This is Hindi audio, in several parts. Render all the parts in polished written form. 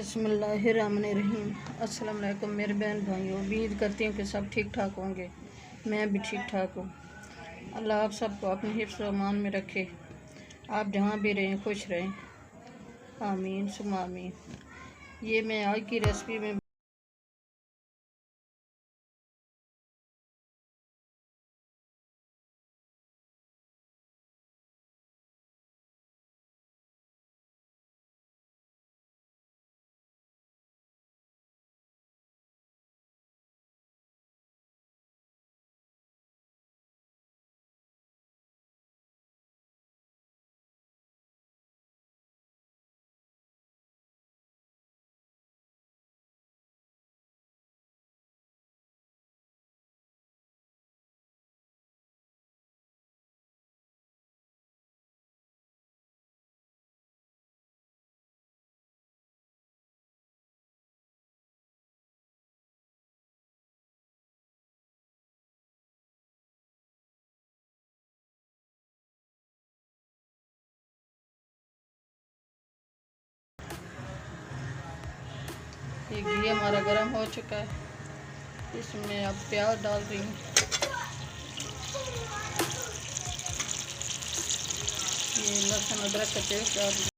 बिस्मिल्लाहिर्रहमानिर्रहीम। अस्सलाम वालेकुम मेरे बहन भाइयों, उम्मीद करती हूँ कि सब ठीक ठाक होंगे। मैं भी ठीक ठाक हूँ। अल्लाह आप सबको अपने हिफ्ज़ व अमान में रखे। आप जहाँ भी रहें खुश रहें, आमीन सुम्मा आमीन। ये मैं आज की रेसिपी में ये घी हमारा गर्म हो चुका है। इसमें अब प्याज डाल रही हूँ। ये लहसुन अदरक का पेस्ट डाल रही हूँ।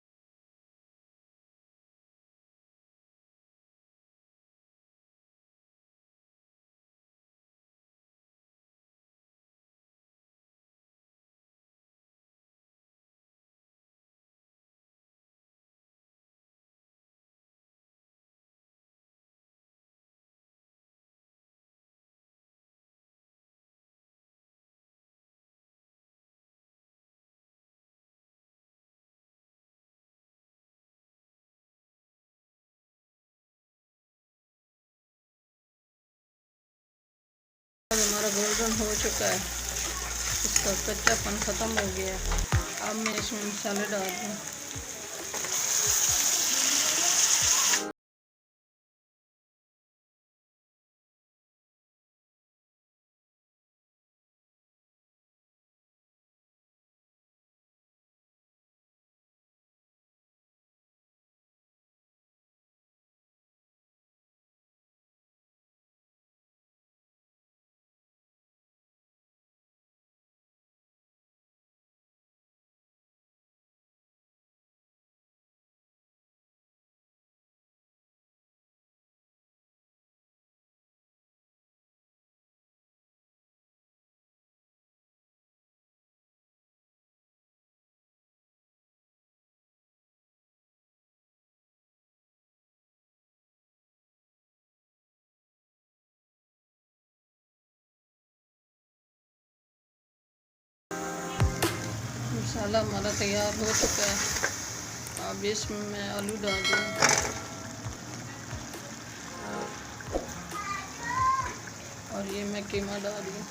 हमारा गोल्डन हो चुका है, इसका कच्चापन ख़त्म हो गया है। अब मैं इसमें मसाले डाल दूँ। मसाला हमारा तैयार हो चुका है। अब इसमें मैं आलू डाल दूँ और ये मैं कीमा डाल दूँ।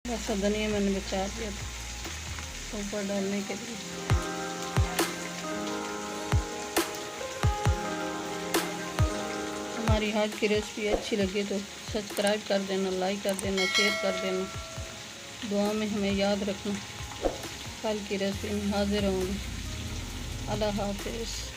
बस धनिया मैंने बचा दिया था ऊपर डालने के लिए। हमारी आज की रेसिपी अच्छी लगी तो सब्सक्राइब कर देना, लाइक कर देना, शेयर कर देना। दुआ में हमें याद रखना। कल की रेसिपी में हाजिर होंगे। अल्लाह हाफिज़।